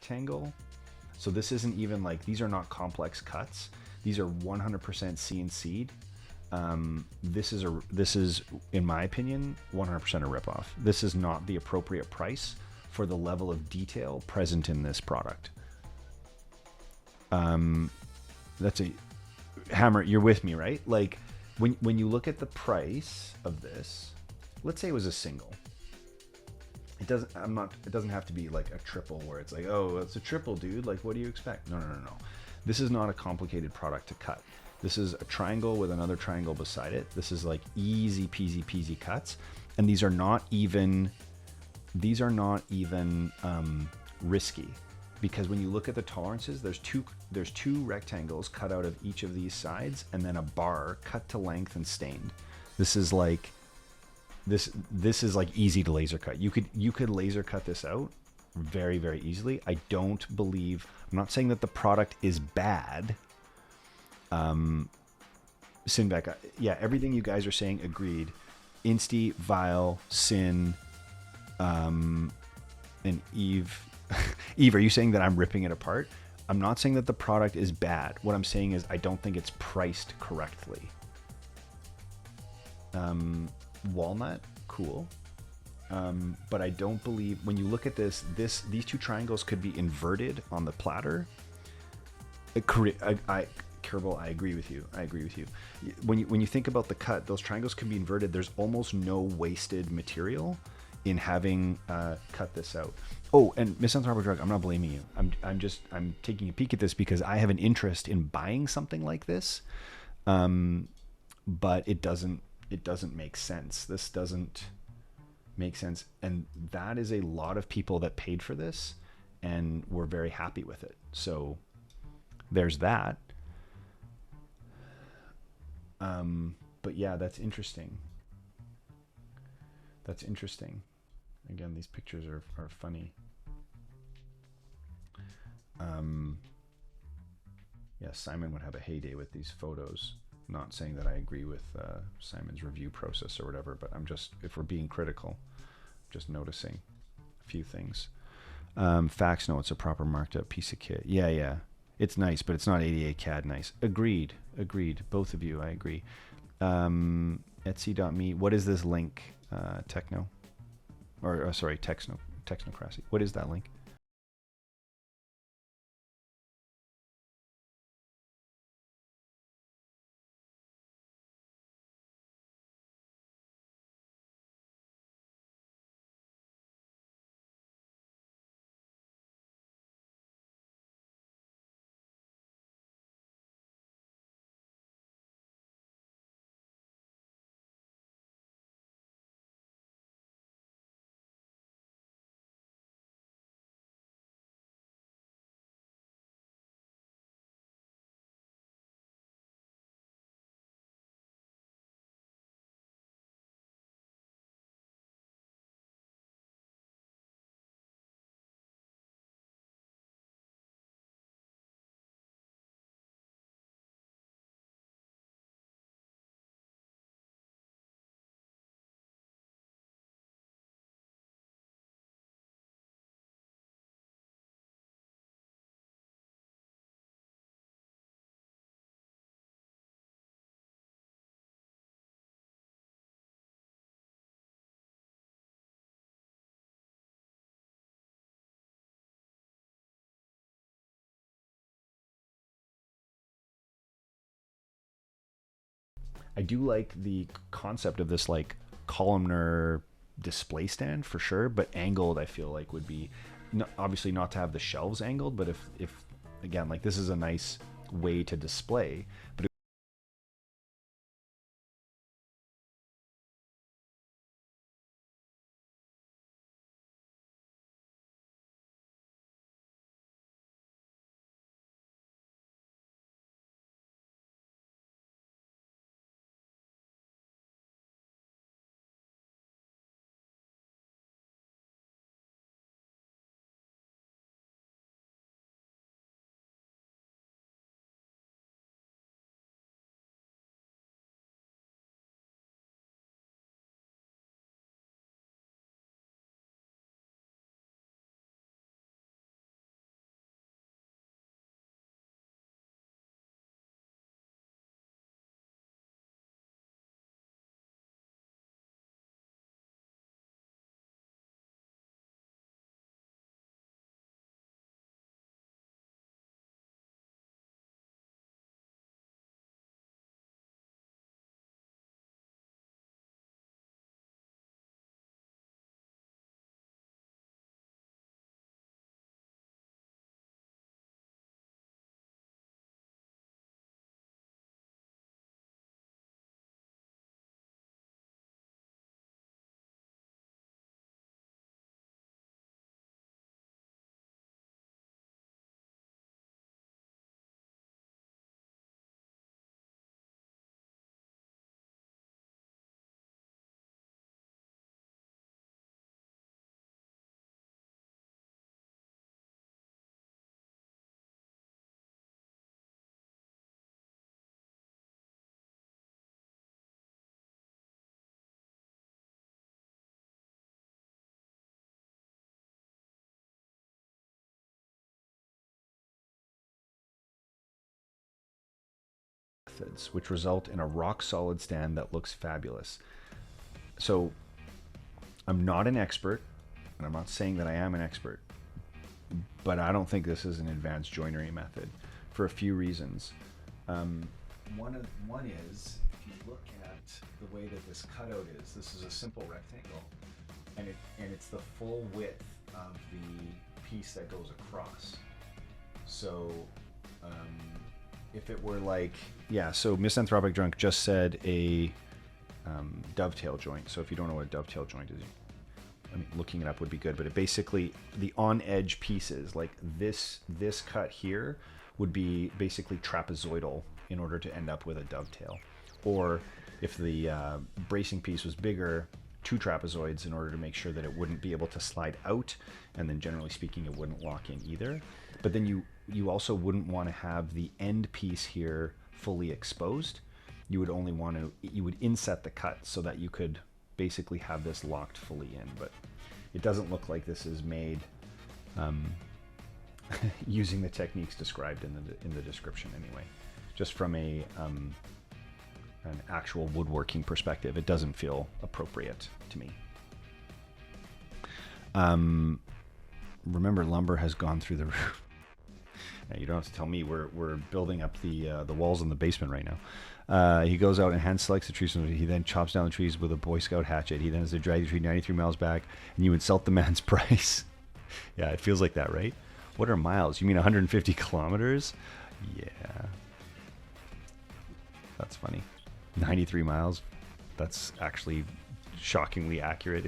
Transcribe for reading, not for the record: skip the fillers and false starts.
rectangle. So this isn't even like, these are not complex cuts. These are 100% CNC'd. This is, in my opinion, 100% a ripoff. This is not the appropriate price for the level of detail present in this product. That's a Hammer. You're with me, right? Like when you look at the price of this, let's say it was a single. It doesn't. I'm not. It doesn't have to be like a triple where it's like, oh, it's a triple, dude. Like, what do you expect? No, no, no, no. This is not a complicated product to cut. This is a triangle with another triangle beside it. This is like easy peasy peasy cuts, and these are not even. These are not even risky, because when you look at the tolerances, there's two rectangles cut out of each of these sides, and then a bar cut to length and stained. This is like. This is like easy to laser cut. You could laser cut this out very, very easily. I don't believe, I'm not saying that the product is bad. Sinvec, yeah, everything you guys are saying, agreed. Insty, Vile, Sin, and Eve. Eve, are you saying that I'm ripping it apart? I'm not saying that the product is bad. What I'm saying is I don't think it's priced correctly. Walnut, cool. But I don't believe, when you look at these two triangles could be inverted on the platter. Kerbal, I agree with you. I agree with you. When you think about the cut, those triangles can be inverted. There's almost no wasted material in having cut this out. Oh, and Misanthropic Drug, I'm not blaming you. I'm taking a peek at this because I have an interest in buying something like this, but it doesn't make sense. This doesn't make sense, and that is a lot of people that paid for this and were very happy with it. So there's that. But yeah, that's interesting. That's interesting. Again, these pictures are funny. Yeah, Simon would have a heyday with these photos. Not saying that I agree with Simon's review process or whatever, but I'm just, if we're being critical, just noticing a few things. Facts, no, it's a proper marked up piece of kit. Yeah, yeah. It's nice, but it's not 88 CAD nice. Agreed. Both of you, I agree. Etsy.me. What is this link? Techno? Or, sorry, Technocracy. What is that link? I do like the concept of this like columnar display stand for sure, but angled I feel like would be obviously not to have the shelves angled, but if again, like, this is a nice way to display, but methods, which result in a rock solid stand that looks fabulous. So I'm not an expert, and I'm not saying that I am an expert, but I don't think this is an advanced joinery method for a few reasons. One is, if you look at the way that this cutout is, this is a simple rectangle, and it's the full width of the piece that goes across. So if it were like, yeah, so Misanthropic Drunk just said a dovetail joint. So if you don't know what a dovetail joint is, I mean, looking it up would be good, but it basically, the on-edge pieces, like this cut here, would be basically trapezoidal in order to end up with a dovetail. Or if the bracing piece was bigger, 2 trapezoids in order to make sure that it wouldn't be able to slide out, and then generally speaking it wouldn't lock in either. But then you also wouldn't want to have the end piece here fully exposed. You would only want to, you would inset the cut so that you could basically have this locked fully in. But it doesn't look like this is made using the techniques described in the description anyway. Just from an actual woodworking perspective, it doesn't feel appropriate to me. Remember, lumber has gone through the roof. Now, you don't have to tell me. We're building up the walls in the basement right now. He goes out and hand selects the trees. He then chops down the trees with a Boy Scout hatchet. He then has to drag the tree 93 miles back, and you insult the man's price. Yeah, it feels like that, right? What are miles? You mean 150 kilometers? Yeah. That's funny. 93 miles. That's actually shockingly accurate